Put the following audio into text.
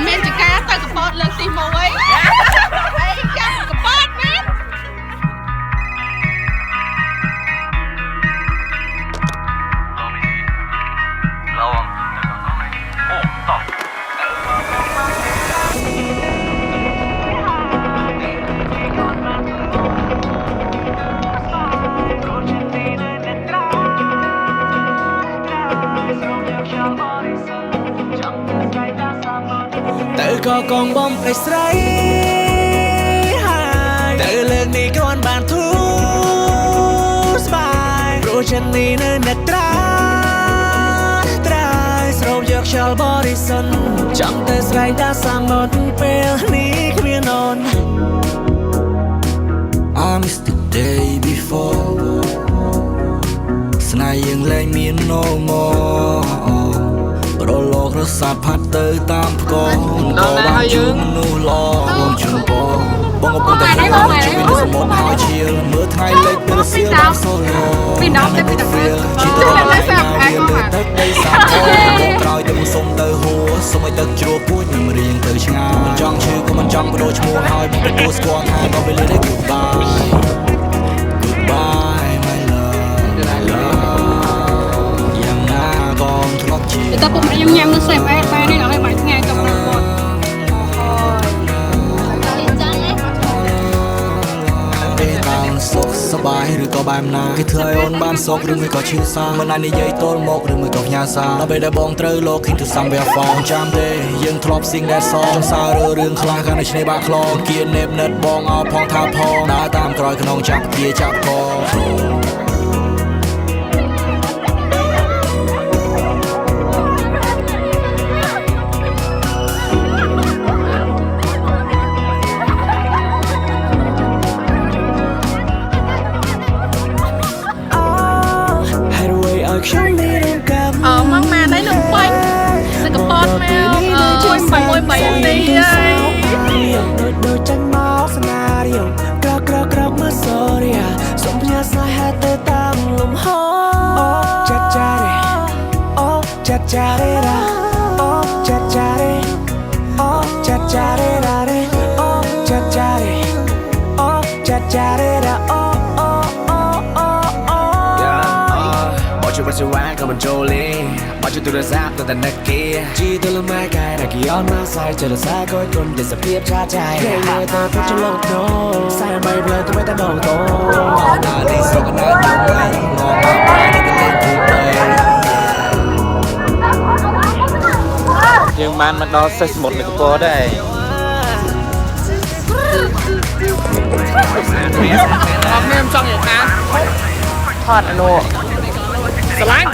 មានចកាទៅកពតលើកទី1អីចាំកពតមែនទៅក៏កងបំផ្លេចស្រីហើយទៅលើកនេះក៏បានធូរស្បាយព្រោះចិននេះនៅអ្នកត្រាស្រោបយកខ្យល់បរិសុទ្ធចង់ទៅស្រែកដាសាមុទ្រពេលនេះគ្មាននន់ I miss the day before ស្នេហ៍យើងលែងមាន no more រលករសាត់ផាត់ទៅតាមផ្គរក៏បានជុំនោះឡងជុំពបងកំពុងតែជួយនៅសមុទ្រហើយឈៀលមើលថ្ងៃលិចពេលសៀលដល់សូឡូពីដល់ទៅពីដល់ជីទៅឡើងស្អាតទឹកដីសាប់ក្រោយទៅសុំទៅហួរសុំឲ្យទឹកជ្រោះពួចនឹងរៀងទៅឆ្ងាយមិនចង់ឈឺក៏មិនចង់បដូរឈ្មោះហើយទទួលស្គាល់ថាដល់ពេលនេះ goodbye goodbye my love យ៉ាងណាក៏ធ្លាប់ជាតែពុំខ្ញុំញ៉ាំនៅសេបអែបែរនេះឲ្យបាញ់ថ្ងៃទៅប្រកបសុខសប្បាយឬក៏បែបណាគេធ្វើឲ្យអូនបានសុខឬមួយក៏ឈឺសាមិនអាចនិយាយទល់មកឬមួយក៏ផ្ញើសារដល់ពេលដែលបងត្រូវលោក into somewhere far ចាំទេយើងធ្លាប់ sing that song ចង់សាររឿងខ្លះខាងនៅឆ្នេរបាក់ខ្លងគៀននេបនិតបងអោផងថាផងដើរតាមក្រោយខ្នងចាប់គៀចាប់កមកម៉ានេះនឹងបាញ់ទៅកពតមកជួយ6 3នាទីហើយដូចចាញ់មកស្នារីយ៉ូក្រកមើលសូរីយ៉ាសុំផ្ញើស្នេហាទៅតាមលំហអូចាត់ចារេអូចាត់ចារេរ៉ាអូចាត់ចារេអូចាត់ចារេរ៉ារេអូចាត់ចារេអូចាត់ចារេរ៉ាអូបាច់វាក៏មិនចូលលេបាច់ទូរស័ព្ទទៅតែនឹកគេជីទៅលំឯកែរកយន់មកសាយចរសាក៏គុណទេសភាពឆាចាយគេមើលទៅពុជលោកណូសាយបីផ្លើទៅតែដងតោណានេះស្រកណាជុំទៅងមកបែរនេះក៏លេងទូទៅយើងបានមកដល់សេះសមុទ្រនៅកពតដែរអត់មានចង់យ៉ាងណាថតអនុស្រឡាញ់